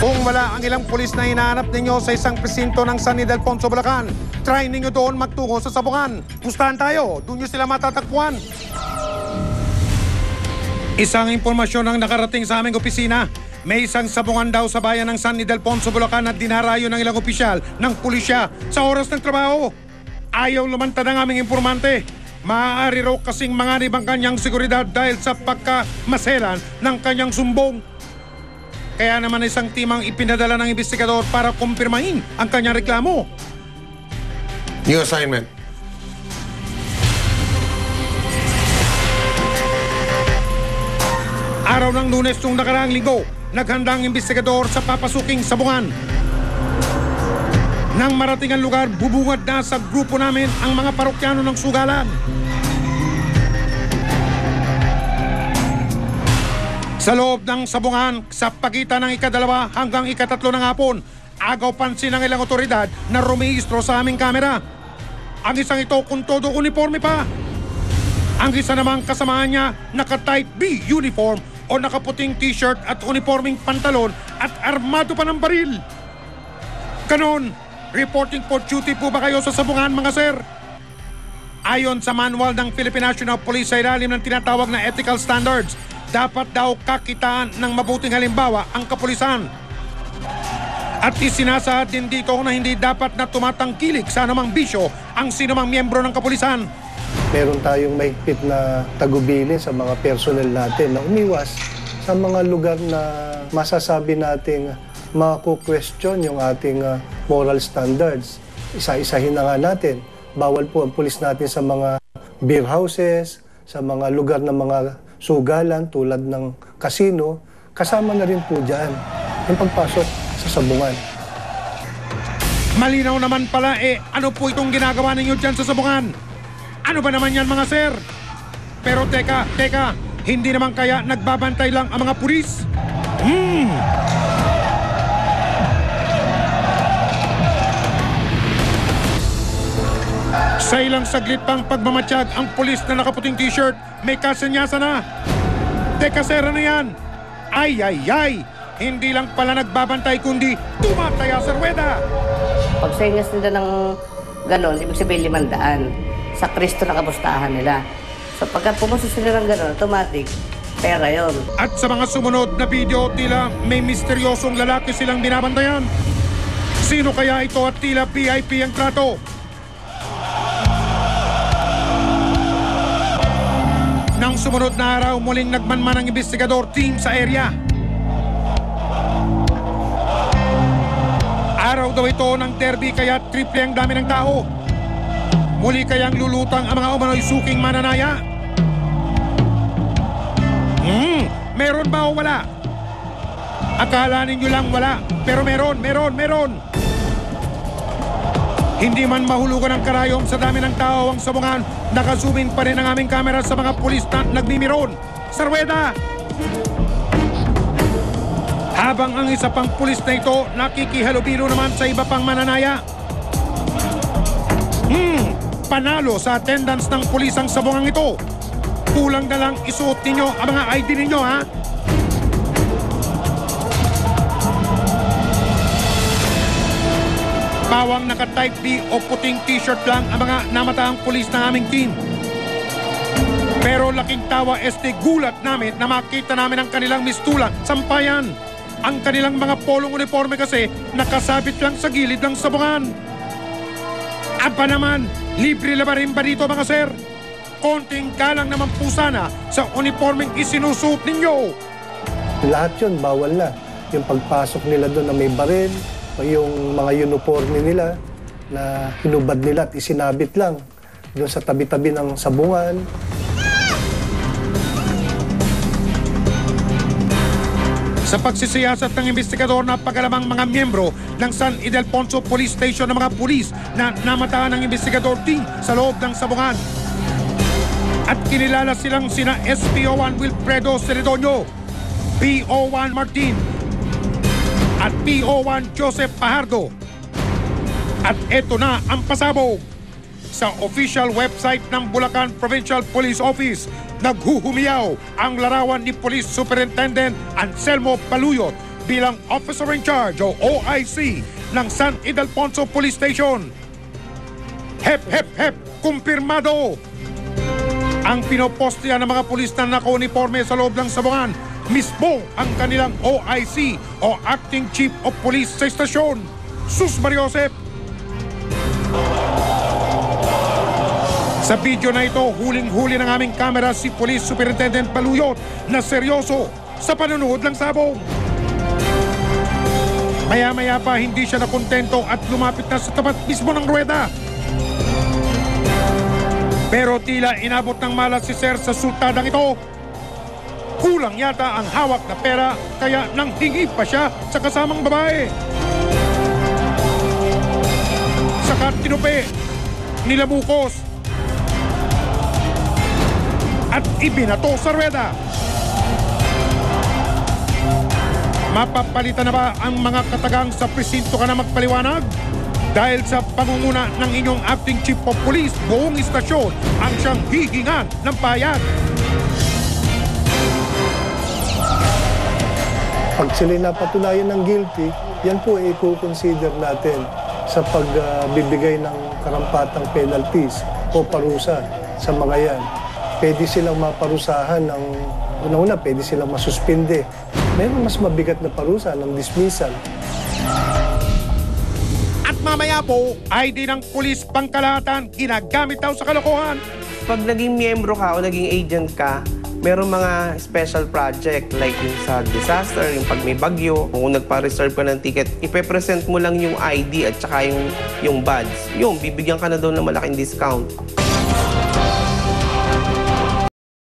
Kung wala ang ilang pulis na hinahanap ninyo sa isang presinto ng San Ildefonso, Bulacan, try ninyo doon magtungo sa Sabungan. Pustahan tayo, doon nyo sila matatagpuan. Isang impormasyon ang nakarating sa aming opisina. May isang sabungan daw sa bayan ng San Ildefonso, Bulacan at dinarayo ng ilang opisyal ng pulisya sa oras ng trabaho. Ayaw lumantad ang aming informante. Maaari raw kasing manganib ang kanyang seguridad dahil sa pagkamaselan ng kanyang sumbong. Kaya naman isang timang ipinadala ng investigador para kumpirmahin ang kanyang reklamo. New assignment. Araw ng Lunes nung nakaraang linggo, naghanda ang investigador sa papasuking Sabungan. Nang marating ang lugar, bubungad na sa grupo namin ang mga parokyano ng sugalan. Sa loob ng Sabungan, sa pagitan ng ika-2 hanggang ika-3 ng hapon, agaw pansin ng ilang otoridad na rumihistro sa aming kamera. Ang isang ito kung todo uniforme pa. Ang isa namang kasamaan niya naka-type B uniform o nakaputing t-shirt at uniforming pantalon at armado pa ng baril. Ganon, reporting for duty po ba kayo sa Sabungan, mga sir? Ayon sa manual ng Philippine National Police sa ilalim ng tinatawag na ethical standards, dapat daw kakitaan ng mabuting halimbawa ang kapulisan. At isinasaad din dito na hindi dapat na tumatangkilik sa anumang bisyo ang sinumang miyembro ng kapulisan. Meron tayong mahigpit na tagubilin sa mga personnel natin na umiwas sa mga lugar na masasabi nating maku-question yung ating moral standards. Isa-isahin na nga natin. Bawal po ang pulis natin sa mga beer houses, sa mga lugar ng mga sugalan tulad ng kasino, kasama na rin po dyan yung pagpasok sa Sabungan. Malinaw naman pala ano po itong ginagawa ninyo dyan sa Sabungan? Ano ba naman yan, mga sir? Pero teka, hindi naman kaya nagbabantay lang ang mga pulis? Sa ilang saglit pang pagmamatsyag, ang pulis na nakaputing t-shirt may kasenyasa na. Teka sir, ano yan? Ay! Hindi lang pala nagbabantay kundi tumataya sa ruweda. Pag senyas nila ng ganon, ibig sabihin 500. Sa Kristo nakabustahan nila. So pagka pumusok sila ng ganon, automatic, pera yun. At sa mga sumunod na video, tila may misteryosong lalaki silang binabantayan. Sino kaya ito at tila VIP ang trato? Nang sumunod na araw, muling nagmanman ang investigador team sa area. Araw daw ito ng derby kaya triple ang dami ng tao. Muli kayang lulutang ang mga umano'y suking mananaya? Meron ba o wala? Akala ninyo lang wala, pero meron. Hindi man mahulugan ang karayom sa dami ng tao ang Sabungan, nakasumin pa rin ang aming kamera sa mga pulis na nagmimiron sa ruweda. Habang ang isa pang pulis na ito nakikihalubilo naman sa iba pang mananaya. Panalo sa attendance ng pulis ang Sabungang ito. Kulang na lang isuot ninyo ang mga ID ninyo, ha? Bawang naka-type B o puting t-shirt lang ang mga namataang pulis ng aming team. Pero laking tawa gulat namin na makita namin ang kanilang mistulang sampayan. Ang kanilang mga polong uniforme kasi nakasabit lang sa gilid ng Sabungan. Aba naman, libre na ba rin ba dito, mga sir? Konting galang naman po sana sa uniformeng isinusuot ninyo. Lahat yun, bawal na. Yung pagpasok nila doon na may baril, o yung mga uniforme nila na hinubad nila at isinabit lang doon sa tabi-tabi ng Sabungan. Sa pagsisiyasat ng investigador, napagalamang mga miyembro ng San Ildefonso Police Station ng mga pulis na namataan ng investigador team sa loob ng Sabungan. At kinilala silang sina SPO1 Wilfredo Celedonio, PO1 Martin, at PO1 Joseph Pajardo. At eto na ang pasabog. Sa official website ng Bulacan Provincial Police Office, naghuhumiyaw ang larawan ni Police Superintendent Anselmo Paluyot bilang Officer in Charge o OIC ng San Ildefonso Police Station. Hep, hep, hep, kumpirmado! Ang pinopostihan ng mga pulis na naka-uniforme sa loob ng sabungan, mismo ang kanilang OIC o Acting Chief of Police sa istasyon, Sus Mariosep. Sa video na ito, huling-huli ng aming kamera si Police Superintendent Baluyot na seryoso sa panonood ng sabong. Maya-maya pa hindi siya nakontento at lumapit na sa tapat mismo ng ruweda. Pero tila inabot ng malas si Sir sa sultadang ito. Kulang yata ang hawak na pera kaya nanghingi pa siya sa kasamang babae. Saka tinupi, nilabukos, at ibinato sa ruweda. Mapapalitan na ba ang mga katagang sa presinto ka na magpaliwanag? Dahil sa pangunguna ng inyong Acting Chief of Police, buong istasyon ang siyang hihingan ng payag. Pag sila'y napatunayan ng guilty, yan po ay i-consider natin sa pagbibigay ng karampatang penalties o parusa sa mga yan. Pwede silang maparusahan ng, una-una, pwede silang masuspinde. Mayroon mas mabigat na parusa ng dismissal. At mamaya po ay di ng pulis pangkalahatan ginagamit daw sa kalokohan. Pag naging miyembro ka o naging agent ka, meron mga special project like yung sa disaster, yung pag may bagyo, kung nagpa-reserve ka ng ticket, ipe-present mo lang yung ID at saka yung badge. Yung bibigyan ka na daw ng malaking discount.